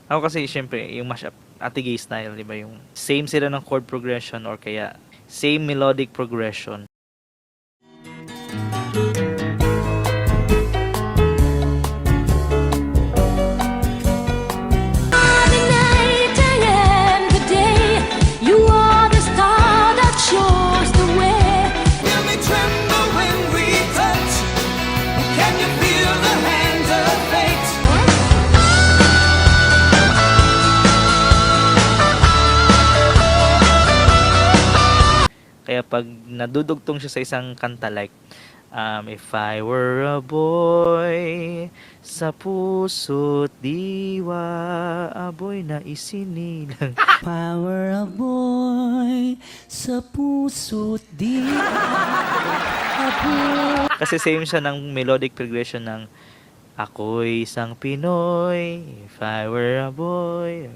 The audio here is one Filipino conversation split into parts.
Ako kasi syempre, yung mashup, Ate Gay style, di ba? Yung same sila ng chord progression or kaya same melodic progression. Kaya pag nadudugtong siya sa isang kanta like, if I were a boy, sa puso't diwa, aboy na isinilang. Power of boy sa puso't di Kasi same siya ng melodic progression ng ako'y isang Pinoy, if I were a boy.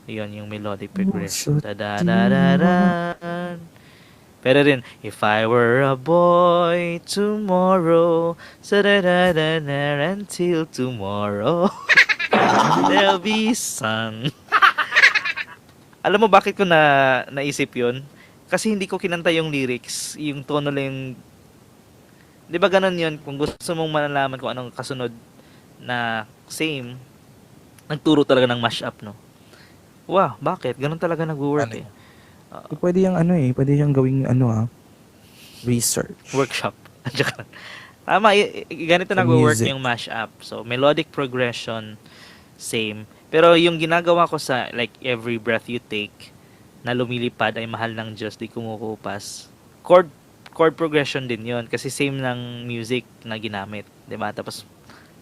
Yun yung melodic progression. puso't Da da da da diwa. da. Pero rin, if I were a boy tomorrow, sa da da da da until tomorrow, there'll be sun. Alam mo bakit ko naisip yun? Kasi hindi ko kinanta yung lyrics, yung tono lang yung, di ba ganun yun, kung gusto mong malalaman kung anong kasunod na same, nagturo talaga ng mashup, no? Wow, bakit? Ganun talaga nag-work Ano eh. yun? Pwede yung ano eh, pwede yung gawing research Workshop. Tama, ganito sa nag-work music. yung mashup. So, melodic progression, same. Pero yung ginagawa ko sa, like, every breath you take, na lumilipad ay mahal ng Diyos, di kumukupas. Chord progression din yon kasi same ng music na ginamit. 'Di ba? Tapos,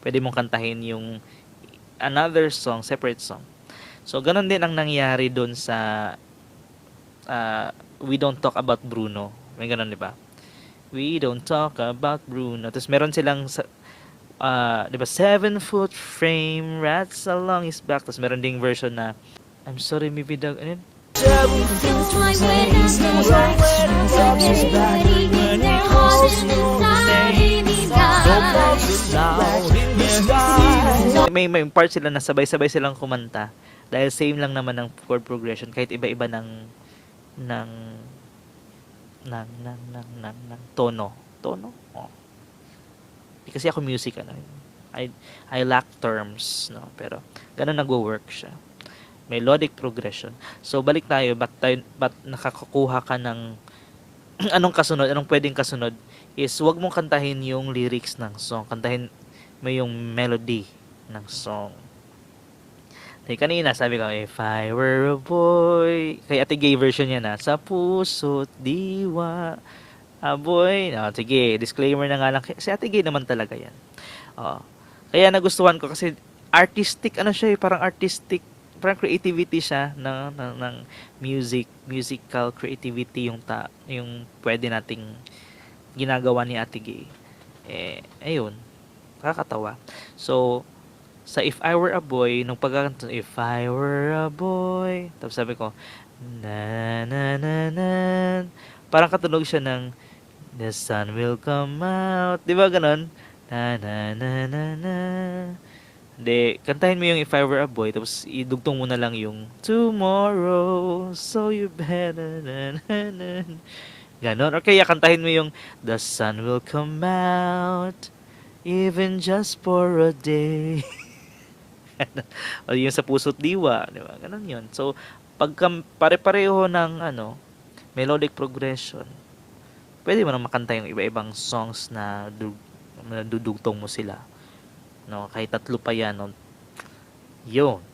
pwede mong kantahin yung another song, separate song. So, ganun din ang nangyari doon sa We Don't Talk About Bruno. May ganun, di ba? We don't talk about Bruno. Tapos meron silang di ba, 7-foot frame rats along his back. Tapos meron ding version na I'm sorry, maybe the ano yun? May part sila na sabay-sabay silang kumanta dahil same lang naman ng chord progression kahit iba-iba ng ng tono. Tono? Oh. Di kasi ako music ano. I lack terms, no. Pero ganun nagwo-work siya. Melodic progression. So balik tayo, ba't nakakakuha ka ng anong kasunod, anong pwedeng kasunod is wag mong kantahin yung lyrics ng song, kantahin mo yung melody ng song. Kanina sabi ko, if I were a boy, kay Ate Gay version yan na, sa puso't diwa, aboy. Sige, disclaimer na nga lang, si Ate Gay naman talaga yan. Kaya nagustuhan ko kasi artistic, ano siya parang artistic, parang creativity siya ng musical creativity yung pwede nating ginagawa ni Ate Gay. Ayun, nakakatawa. So, sa If I Were a Boy, nung pagkakanta, If I Were a Boy, tapos sabi ko, na na na na, parang katunog siya ng The sun will come out, di ba ganon? Na na na na na. Hindi, kantahin mo yung If I Were a Boy, tapos idugtong mo na lang yung Tomorrow, so you better na na na. Ganon. Or kaya kantahin mo yung The sun will come out, even just for a day. O yung sa puso't diwa, di ba? Ganun yun. So, pagka pare-pareho ng melodic progression, pwede mo na makanta yung iba-ibang songs na dudugtong mo sila. No, kahit tatlo pa yan, no. Yun.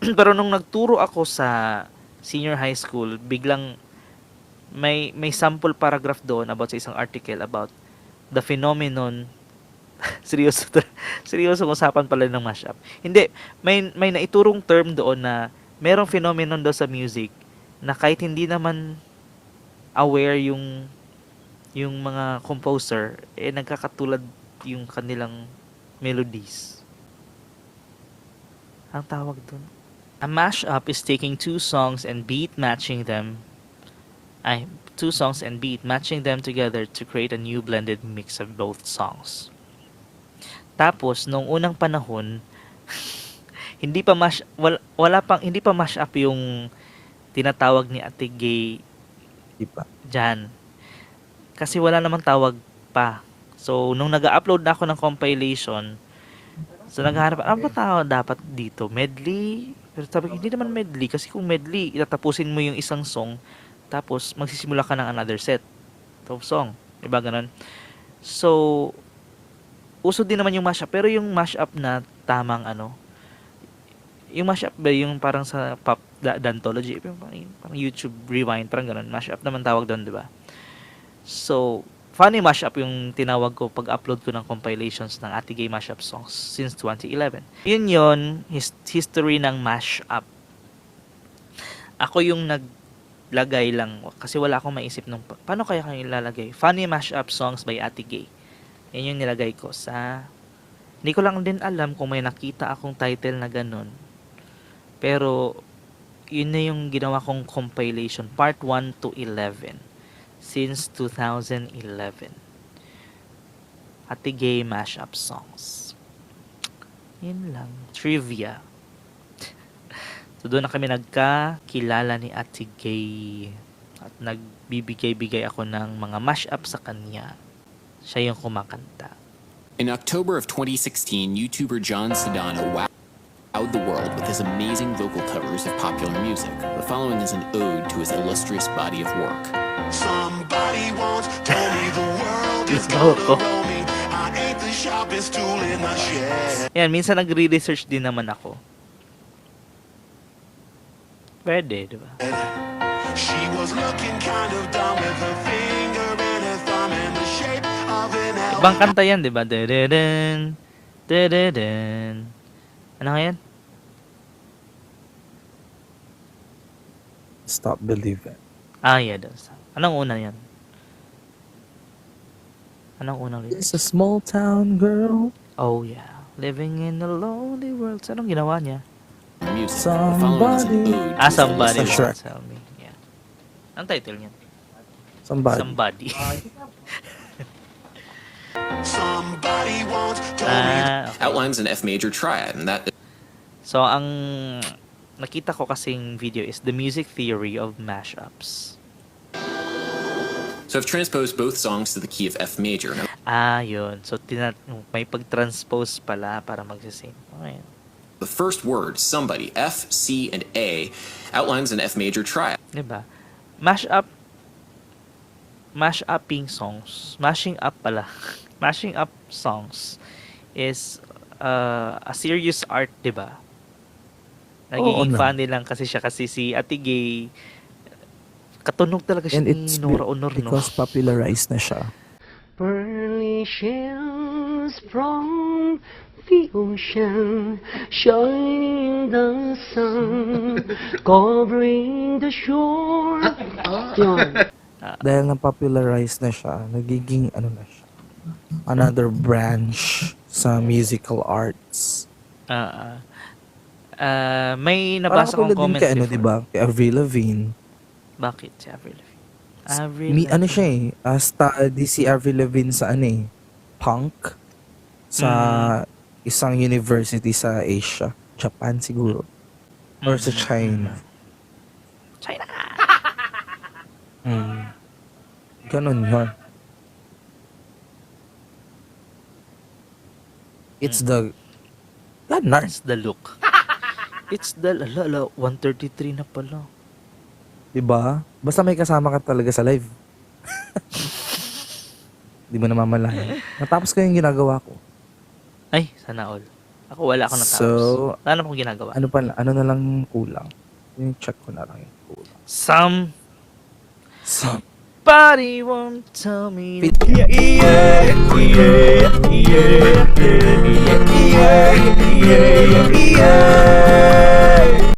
Pero nung nagturo ako sa senior high school, biglang may sample paragraph doon about sa isang article about the phenomenon. Seryosong usapan pala ng mashup. Hindi, may naiturong term doon na merong phenomenon daw sa music na kahit hindi naman aware yung mga composer, nagkakatulad yung kanilang melodies. Ang tawag doon. A mashup is taking two songs and beat matching them together to create a new blended mix of both songs. Tapos, nung unang panahon, hindi pa hindi pa mash up yung tinatawag ni Ate Gay Di ba? dyan. Kasi wala namang tawag pa. So, nung nag-upload na ako ng compilation, so naghahanap, ano ba tawag dapat dito? Medley? Pero sabi ko, hindi naman medley. Kasi kung medley, itatapusin mo yung isang song, tapos magsisimula ka ng another set of song. Diba ganun? So, uso din naman yung mashup. Pero yung mashup na tamang yung mashup ba yung parang sa pop dantology, parang YouTube rewind, parang ganun. Mashup naman tawag doon, di ba? So, funny mashup yung tinawag ko pag-upload ko ng compilations ng Ate Gay mashup songs since 2011. Yun, history ng mashup. Ako yung naglagay lang kasi wala akong maisip nung paano kaya kayo ilalagay. Funny mashup songs by Ate Gay. Yan yung nilagay ko sa... Hindi ko lang din alam kung may nakita akong title na ganun. Pero, yun na yung ginawa kong compilation. Part 1 to 11. Since 2011. Ate Gay mashup songs. Yun lang. Trivia. So, doon na kami nagkakilala ni Ate Gay. At nagbibigay-bigay ako ng mga mashup sa kanya. Siya yung kumakanta. In October of 2016, YouTuber John Sedano wowed the world with his amazing vocal covers of popular music. The following is an ode to his illustrious body of work. Somebody once told me the world is Oh, gonna roll me. I ain't the sharpest tool in the shed. Yan, minsan nagre-research din naman ako. Pwede, di ba? She was looking kind of dumb with her finger and her thumb in the shape of an L. Ibang kanta yan, di ba? Da-da-dan, da-da-dan. Ano nga yan? Stop believing. Ah, yeah. Anong una yan? Anong unang lyrics? It's a small town girl. Oh, yeah. Living in a lonely world. So, anong ginawa niya? Music. The following is an Somebody. ode to Ah, his Somebody Sa illustrious Shrek. Will Tell Me. Yeah. Ang title niyan? Somebody. Somebody. Somebody once told me Okay. outlines an F major triad, and that So, ang nakita ko kasing video is The Music Theory of Mashups. so I've transposed both songs to the key of F major. Now, Ah, yun. So, may pag-transpose pala para magsising. Okay. the first word, somebody, F, C, and A, outlines an F major triad. Diba? Mash-upping songs. Mashing up pala. Mashing up songs is a serious art, diba? Nagiging Oo funny lang kasi siya kasi si Ate Gay katunog talaga siya And ni it's Nora Honor, no? because popularized na siya. Pearly shells from the ocean, shining the sun, covering the shore. Yun. Dahil na-popularized na siya, nagiging na siya, another branch sa musical arts. May Parang nabasa kong katulad din comment kay before. diba? Kay Avril Lavigne. Bakit si Avril Lavigne? Ano siya study si Avril Lavigne sa punk sa isang university sa Asia. Japan siguro. Or sa China. China! Ganon yun. It's the... Ganar. It's the look. It's the... 133 na pala. Diba? Basta may kasama ka talaga sa live. Di mo namamalayan. Natapos ko yung ginagawa ko. Ay, sana all. Ako wala akong natapos. So, Wala na akong ginagawa. ano na lang kulang? Yung check ko na lang yung kulang. Some So, Somebody won't tell me. Pit- Yeah, yeah, yeah, yeah, yeah, yeah, yeah, yeah, yeah.